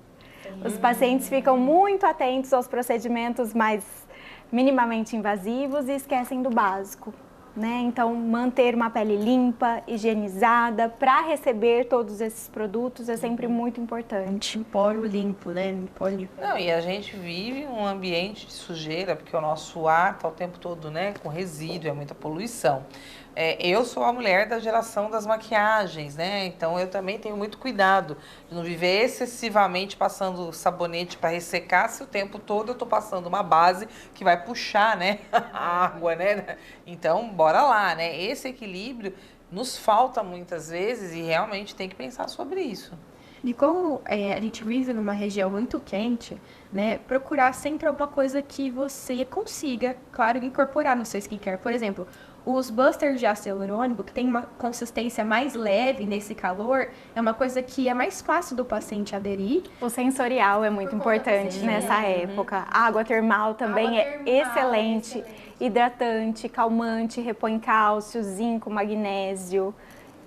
Os pacientes ficam muito atentos aos procedimentos mais minimamente invasivos e esquecem do básico, né? Então, manter uma pele limpa, higienizada, para receber todos esses produtos é sempre muito importante. Poro limpo, né? Não, e a gente vive um ambiente de sujeira, porque o nosso ar está o tempo todo, né, com resíduo, é muita poluição. Eu sou a mulher da geração das maquiagens, né? Então eu também tenho muito cuidado de não viver excessivamente passando sabonete para ressecar, se o tempo todo eu estou passando uma base que vai puxar, né, a água, né? Então, bora lá, né? Esse equilíbrio nos falta muitas vezes e realmente tem que pensar sobre isso. E como a gente vive numa região muito quente, né, procurar sempre alguma coisa que você consiga, claro, incorporar no seu skincare. Por exemplo, os busters de ácido hialurônico, que tem uma consistência mais leve nesse calor, é uma coisa que é mais fácil do paciente aderir. O sensorial é muito importante nessa época. A água termal também é excelente, hidratante, calmante, repõe cálcio, zinco, magnésio.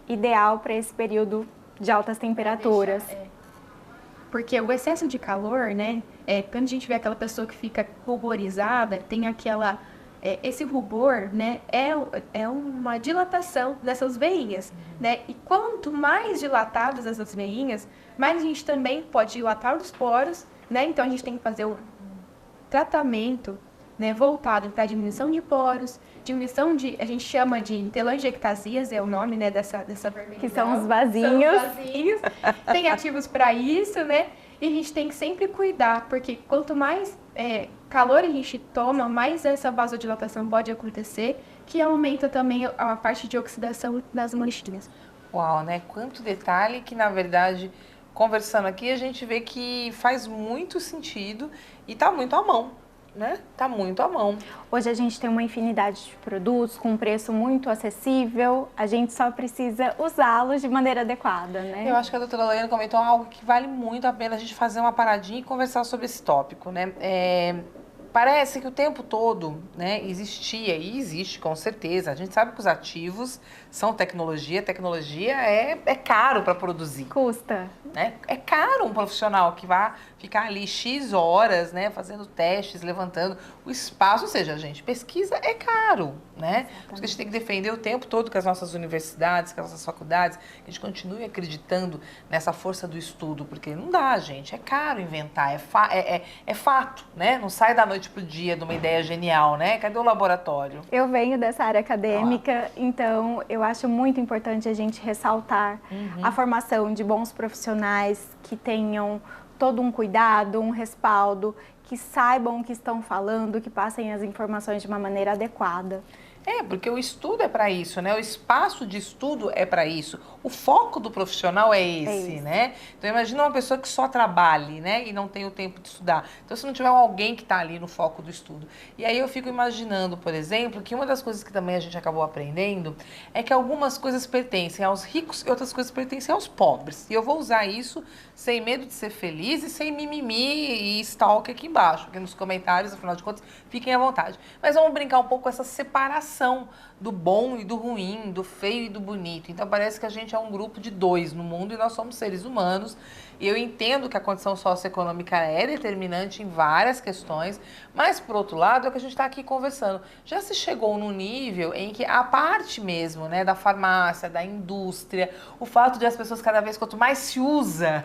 Ideal para esse período de altas temperaturas. Porque o excesso de calor, né, quando a gente vê aquela pessoa que fica ruborizada, tem aquela... esse rubor, né, é uma dilatação dessas veinhas, né? E quanto mais dilatadas essas veinhas, mais a gente também pode dilatar os poros, né? Então a gente tem que fazer um tratamento, né, voltado para diminuição de poros, diminuição de, a gente chama de telangiectasias, é o nome, né, dessa vermelha. Que são os vasinhos. São os vasinhos. Tem ativos para isso, né? E a gente tem que sempre cuidar, porque quanto mais calor a gente toma, mais essa vasodilatação pode acontecer, que aumenta também a parte de oxidação das manchinhas. Uau, né? Quanto detalhe que, na verdade, conversando aqui, a gente vê que faz muito sentido e tá muito à mão, né? Tá muito à mão. Hoje a gente tem uma infinidade de produtos com um preço muito acessível, a gente só precisa usá-los de maneira adequada, né? Eu acho que a doutora Laiane comentou algo que vale muito a pena a gente fazer uma paradinha e conversar sobre esse tópico, né? parece que o tempo todo, né, existia e existe com certeza. A gente sabe que os ativos são tecnologia é caro para produzir. Custa. Né? É caro um profissional que vai ficar ali X horas, né, fazendo testes, levantando o espaço. Ou seja, gente, pesquisa é caro, né? Por isso que a gente tem que defender o tempo todo que as nossas universidades, que as nossas faculdades, que a gente continue acreditando nessa força do estudo, porque não dá, gente, é caro inventar, é fato, né? Não sai da noite pro dia de uma ideia genial, né? Cadê o laboratório? Eu venho dessa área acadêmica, então eu acho muito importante a gente ressaltar a formação de bons profissionais que tenham todo um cuidado, um respaldo, que saibam o que estão falando, que passem as informações de uma maneira adequada. Porque o estudo é para isso, né? O espaço de estudo é para isso. O foco do profissional é esse, né? Então, imagina uma pessoa que só trabalhe, né? E não tem o tempo de estudar. Então, se não tiver alguém que está ali no foco do estudo. E aí eu fico imaginando, por exemplo, que uma das coisas que também a gente acabou aprendendo é que algumas coisas pertencem aos ricos e outras coisas pertencem aos pobres. E eu vou usar isso sem medo de ser feliz e sem mimimi e stalk aqui embaixo, aqui nos comentários, afinal de contas, fiquem à vontade. Mas vamos brincar um pouco com essa separação do bom e do ruim, do feio e do bonito. Então parece que a gente é um grupo de dois no mundo e nós somos seres humanos. E eu entendo que a condição socioeconômica é determinante em várias questões, mas por outro lado é o que a gente está aqui conversando. Já se chegou num nível em que a parte mesmo, né, da farmácia, da indústria, o fato de as pessoas cada vez quanto mais se usa,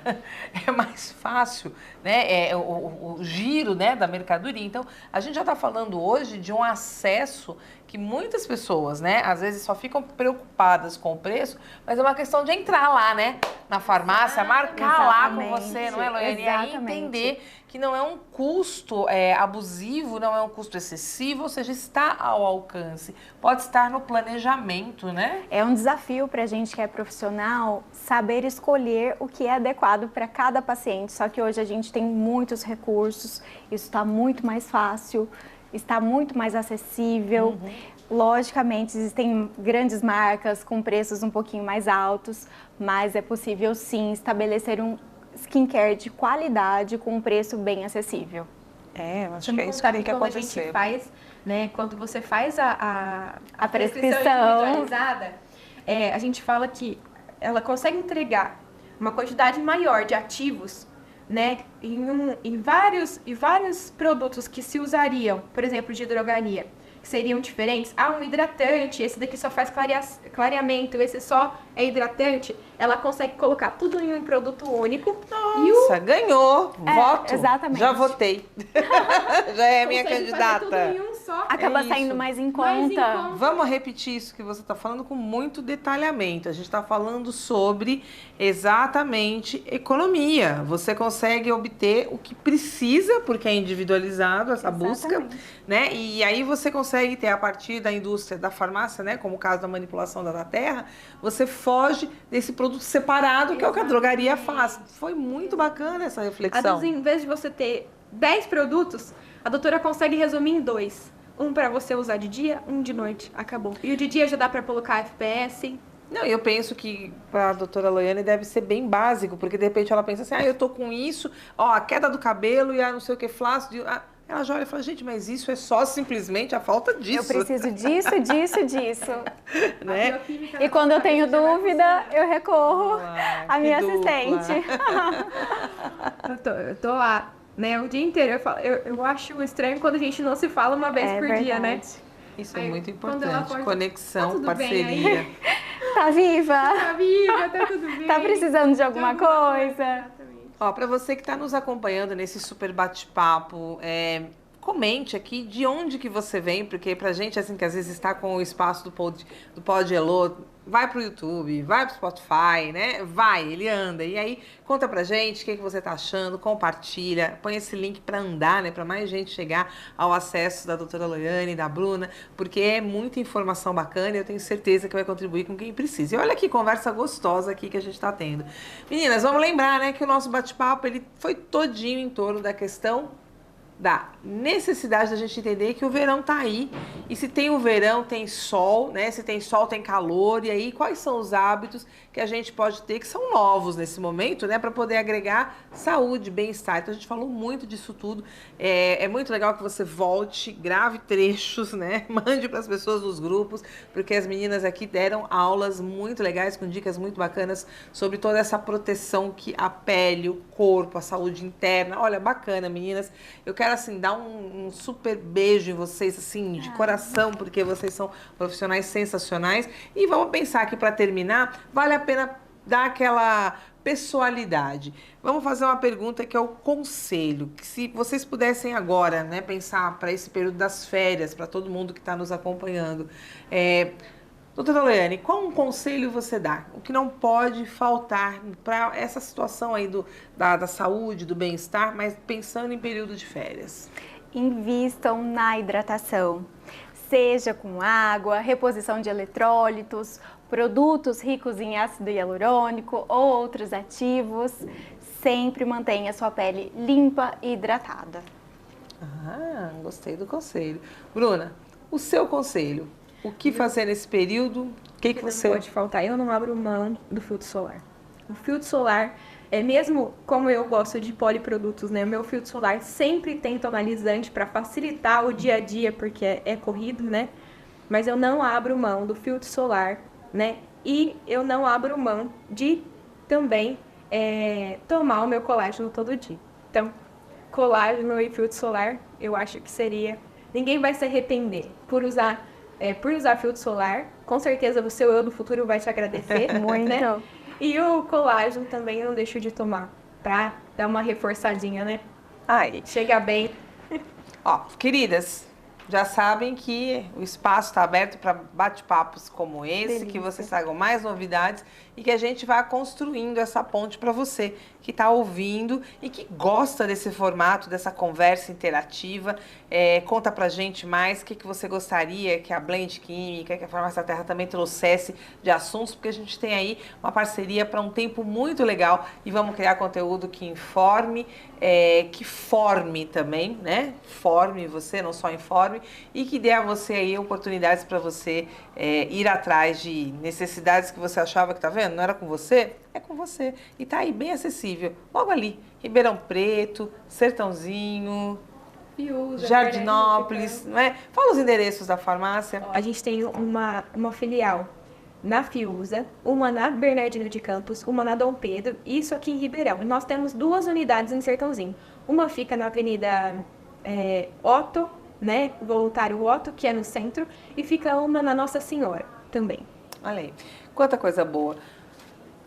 é mais fácil, né, o giro, né, da mercadoria. Então a gente já está falando hoje de um acesso que muitas pessoas, né, às vezes só ficam preocupadas com o preço, mas é uma questão de entrar lá, né, na farmácia, marcar lá com você, não é, Loiane? E aí entender que não é um custo abusivo, não é um custo excessivo, ou seja, está ao alcance, pode estar no planejamento, né? É um desafio para a gente que é profissional saber escolher o que é adequado para cada paciente, só que hoje a gente tem muitos recursos, isso está muito mais fácil, está muito mais acessível. Logicamente, existem grandes marcas com preços um pouquinho mais altos, mas é possível sim estabelecer um skincare de qualidade com um preço bem acessível. Eu acho que é isso que tem que quando acontecer. A gente faz, né, quando você faz a prescrição individualizada, a gente fala que ela consegue entregar uma quantidade maior de ativos, né, em vários produtos que se usariam, por exemplo, de drogaria, que seriam diferentes. Um hidratante, esse daqui só faz clareamento, esse só é hidratante. Ela consegue colocar tudo em um produto único. Nossa, ganhou! Voto! Exatamente. Já votei. Já é minha candidata. Fazer tudo em um só. Acaba saindo mais em conta. Vamos repetir isso que você está falando com muito detalhamento. A gente está falando sobre exatamente economia. Você consegue obter o que precisa, porque é individualizado essa busca, né? E aí você consegue ter, a partir da indústria da farmácia, né? Como o caso da manipulação da terra, você foge desse produto separado, que é o que a drogaria faz. Foi muito bacana essa reflexão. Em vez de você ter 10 produtos, a doutora consegue resumir em 2. Um para você usar de dia, um de noite. Acabou. E o de dia já dá para colocar FPS. Não, eu penso que para a doutora Loiane deve ser bem básico, porque de repente ela pensa assim, eu tô com isso, a queda do cabelo e a não sei o que, flácido. Ela já olha e fala, gente, mas isso é só simplesmente a falta disso. Eu preciso disso. Né? E quando eu tenho dúvida, eu recorro à minha assistente. Eu tô lá, né, o dia inteiro. Eu acho estranho quando a gente não se fala uma vez por dia, né? Isso é muito importante. Conexão, parceria. Tá viva? Tá viva, tá tudo bem. Tá precisando de alguma coisa? Para você que está nos acompanhando nesse super bate-papo, comente aqui de onde que você vem, porque pra gente, assim, que às vezes está com o espaço do Pod Elô, vai pro YouTube, vai pro Spotify, né? Ele anda. E aí, conta pra gente o que você tá achando, compartilha, põe esse link para andar, né? Para mais gente chegar ao acesso da doutora Loiane, da Bruna, porque é muita informação bacana e eu tenho certeza que vai contribuir com quem precisa. E olha que conversa gostosa aqui que a gente tá tendo. Meninas, vamos lembrar, né, que o nosso bate-papo, ele foi todinho em torno da questão da necessidade da gente entender que o verão tá aí, e se tem o verão, tem sol, né? Se tem sol, tem calor, e aí quais são os hábitos que a gente pode ter, que são novos nesse momento, né? Para poder agregar saúde, bem-estar. Então a gente falou muito disso tudo, é muito legal que você volte, grave trechos, né? Mande para as pessoas nos grupos, porque as meninas aqui deram aulas muito legais, com dicas muito bacanas sobre toda essa proteção que a pele, o corpo, a saúde interna. Olha, bacana, meninas. Eu quero, assim, dar um super beijo em vocês, assim, de coração, porque vocês são profissionais sensacionais. E vamos pensar que, para terminar, vale a pena dar aquela pessoalidade. Vamos fazer uma pergunta que é o conselho. Que se vocês pudessem agora, né, pensar para esse período das férias, para todo mundo que está nos acompanhando, doutora Loiane, qual um conselho você dá? O que não pode faltar para essa situação aí da saúde, do bem-estar, mas pensando em período de férias? Invistam na hidratação, seja com água, reposição de eletrólitos, produtos ricos em ácido hialurônico ou outros ativos. Sempre mantenha sua pele limpa e hidratada. Ah, gostei do conselho. Bruna, o seu conselho? O que fazer nesse período? O que você... Não pode faltar, eu não abro mão do filtro solar. O filtro solar, mesmo como eu gosto de poliprodutos, né? O meu filtro solar sempre tem tonalizante para facilitar o dia a dia, porque é corrido, né? Mas eu não abro mão do filtro solar, né? E eu não abro mão de também tomar o meu colágeno todo dia. Então, colágeno e filtro solar, eu acho que seria... Ninguém vai se arrepender por usar filtro solar. Com certeza o seu eu do futuro vai te agradecer muito, né? E o colágeno também não deixo de tomar, pra dar uma reforçadinha, né? Ai. Chega bem. Ó, queridas, já sabem que o espaço está aberto para bate-papos como esse, Delícia. Que vocês tragam mais novidades e que a gente vá construindo essa ponte para você que está ouvindo e que gosta desse formato, dessa conversa interativa. Conta pra gente mais o que você gostaria que a Blend Química, que a Farmácia da Terra também trouxesse de assuntos, porque a gente tem aí uma parceria para um tempo muito legal e vamos criar conteúdo que informe, que forme também, né? Forme você, não só informe, e que dê a você aí oportunidades para você ir atrás de necessidades que você achava que, tá vendo? Não era com você? É com você. E tá aí bem acessível. Logo ali, Ribeirão Preto, Sertãozinho, Fiuza, Jardinópolis, não é? Fala os endereços da farmácia. A gente tem uma filial na Fiuza, uma na Bernardino de Campos, uma na Dom Pedro, isso aqui em Ribeirão. E nós temos 2 unidades em Sertãozinho. Uma fica na Avenida Otto, né? Voluntário Otto, que é no centro, e fica uma na Nossa Senhora também. Olha aí, quanta coisa boa.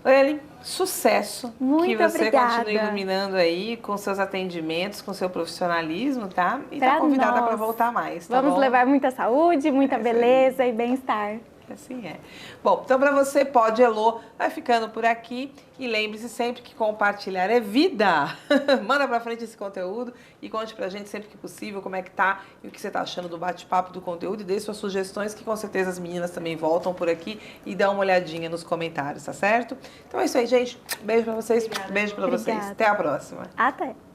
Ellen, sucesso. Muito que você obrigada. continue iluminando aí com seus atendimentos, com seu profissionalismo, tá? E tá Pra convidada nós. para voltar mais, tá Vamos bom? levar muita saúde, muita isso aí. beleza e bem-estar. Assim é. Bom, então para você, Pode Elô, vai ficando por aqui. E lembre-se sempre que compartilhar é vida. Manda pra frente esse conteúdo e conte pra gente sempre que possível como é que tá e o que você tá achando do bate-papo, do conteúdo. E dê suas sugestões, que com certeza as meninas também voltam por aqui e dão uma olhadinha nos comentários, tá certo? Então é isso aí, gente. Beijo pra vocês. Obrigada. Beijo pra vocês. Obrigada. Até a próxima. Até!